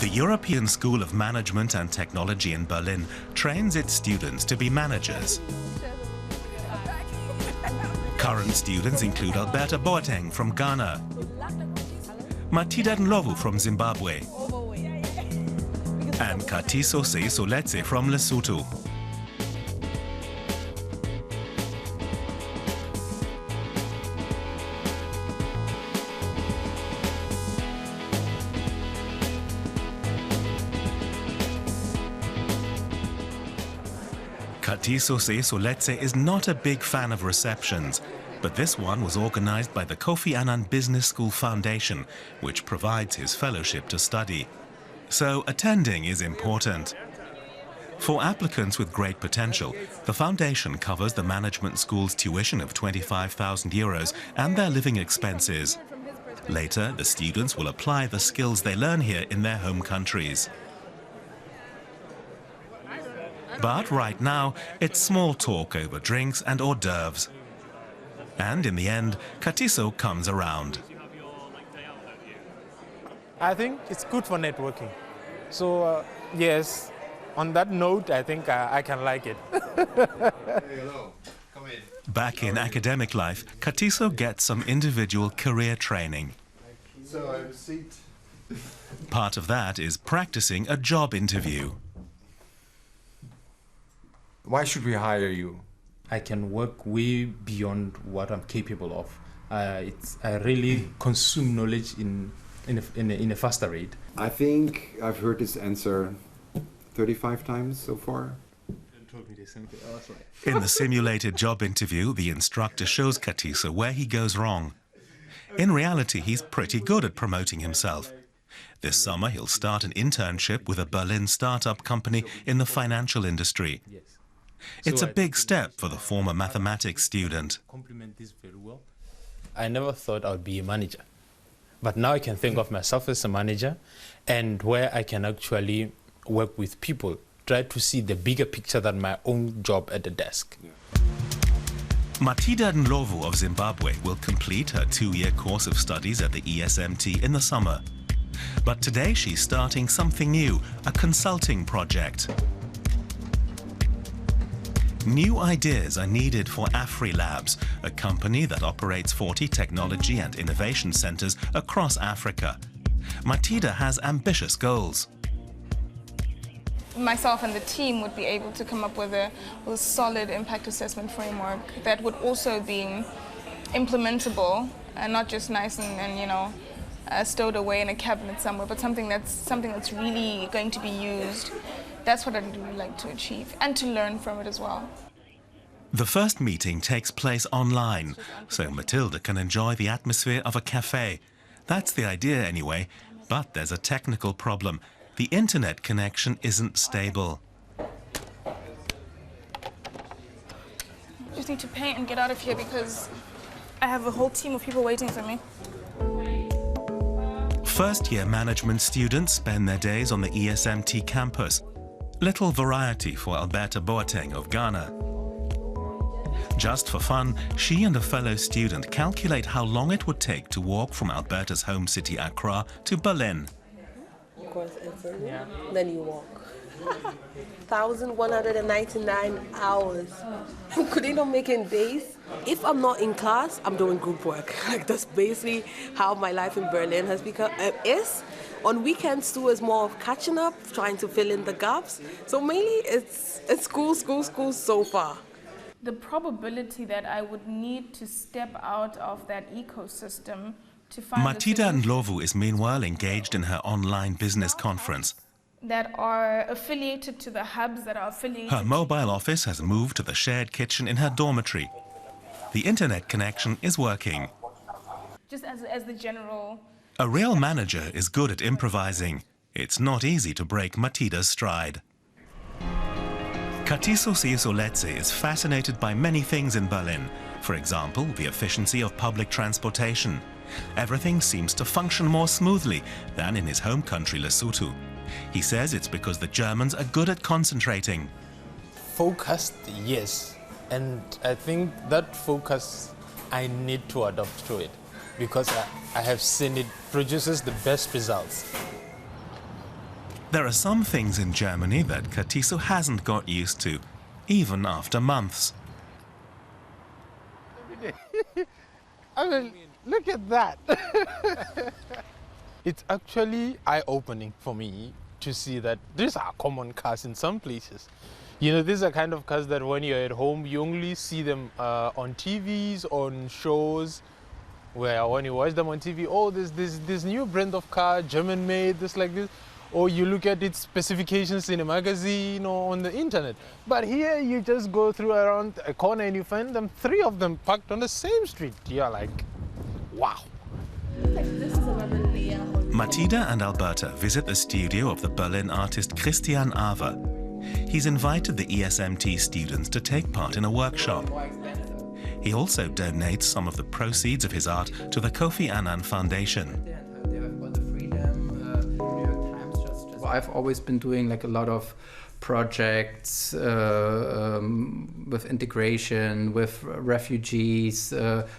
The European School of Management and Technology in Berlin trains its students to be managers. Current students include Alberta Boateng from Ghana, Matida Ndlovu from Zimbabwe, and Katiso Seisoletse from Lesotho. Katiso Seisoletse is not a big fan of receptions, but this one was organized by the Kofi Annan Business School Foundation, which provides his fellowship to study. So attending is important. For applicants with great potential, the foundation covers the management school's tuition of €25,000 and their living expenses. Later, the students will apply the skills they learn here in their home countries. But right now, it's small talk over drinks and hors d'oeuvres. And in the end, Katiso comes around. I think it's good for networking. So, yes, on that note, I think I can like it. Hello. Come in. Back in academic life, Katiso gets some individual career training. So I have a seat. Part of that is practicing a job interview. Why should we hire you? I can work way beyond what I'm capable of. I really consume knowledge in a faster rate. I think I've heard this answer 35 times so far. In the simulated job interview, the instructor shows Katiso where he goes wrong. In reality, he's pretty good at promoting himself. This summer, he'll start an internship with a Berlin startup company in the financial industry. It's a big step for the former mathematics student. I never thought I would be a manager, but now I can think of myself as a manager and where I can actually work with people, try to see the bigger picture than my own job at the desk. Matida Ndlovu of Zimbabwe will complete her 2-year course of studies at the ESMT in the summer. But today she's starting something new, a consulting project. New ideas are needed for AfriLabs, a company that operates 40 technology and innovation centers across Africa. Matida has ambitious goals. Myself and the team would be able to come up with a solid impact assessment framework that would also be implementable and not just nice and stowed away in a cabinet somewhere, but something that's really going to be used. That's what I'd really like to achieve and to learn from it as well. The first meeting takes place online, so Matilda can enjoy the atmosphere of a cafe. That's the idea anyway, but there's a technical problem. The internet connection isn't stable. I just need to paint and get out of here because I have a whole team of people waiting for me. First-year management students spend their days on the ESMT campus. Little variety for Alberta Boateng of Ghana. Just for fun, she and a fellow student calculate how long it would take to walk from Alberta's home city Accra to Berlin. Of course, then you walk. 1,199 hours. Could they not make it in days? If I'm not in class, I'm doing group work. Like that's basically how my life in Berlin has become. On weekends too, is more of catching up, trying to fill in the gaps. So mainly it's school so far. The probability that I would need to step out of that ecosystem to find Matida Ndlovu is meanwhile engaged in her online business conference. That are affiliated to the hubs that are affiliated. Her mobile office has moved to the shared kitchen in her dormitory. The internet connection is working. Just as the general. A real manager is good at improvising. It's not easy to break Matida's stride. Katiso Seisoletse is fascinated by many things in Berlin. For example, the efficiency of public transportation. Everything seems to function more smoothly than in his home country, Lesotho. He says it's because the Germans are good at concentrating. Focused, yes. And I think that focus, I need to adopt to it because I have seen it produces the best results. There are some things in Germany that Katiso hasn't got used to, even after months. I mean, look at that. It's actually eye-opening for me to see that these are common cars in some places. You know, these are kind of cars that when you're at home, you only see them on TVs, on shows, where when you watch them on TV, oh, there's this new brand of car, German-made, this like this. Or you look at its specifications in a magazine or on the internet. But here you just go through around a corner and you find them, 3 of them parked on the same street. You're like, wow. Matilda and Alberta visit the studio of the Berlin artist Christian Aver. He's invited the ESMT students to take part in a workshop. He also donates some of the proceeds of his art to the Kofi Annan Foundation. I've always been doing like a lot of projects with integration, with refugees,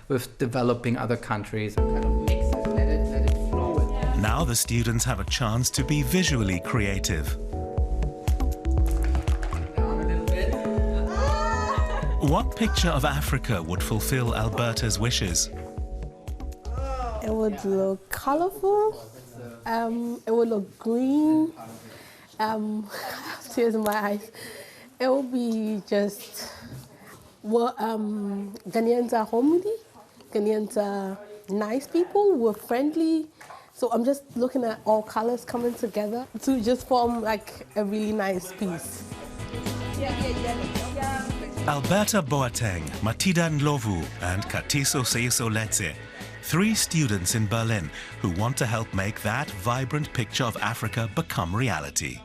with developing other countries. Kind of mix it, let it flow. Now the students have a chance to be visually creative. What picture of Africa would fulfill Alberta's wishes? It would look colorful. It would look green. I have tears in my eyes. It would be just what Ghanaians are homely. Ghanaians are nice people. We're friendly. So I'm just looking at all colors coming together to just form like a really nice piece. Alberta Boateng, Matilda Ndlovu, and Katiso Seyisoletse, 3 students in Berlin who want to help make that vibrant picture of Africa become reality.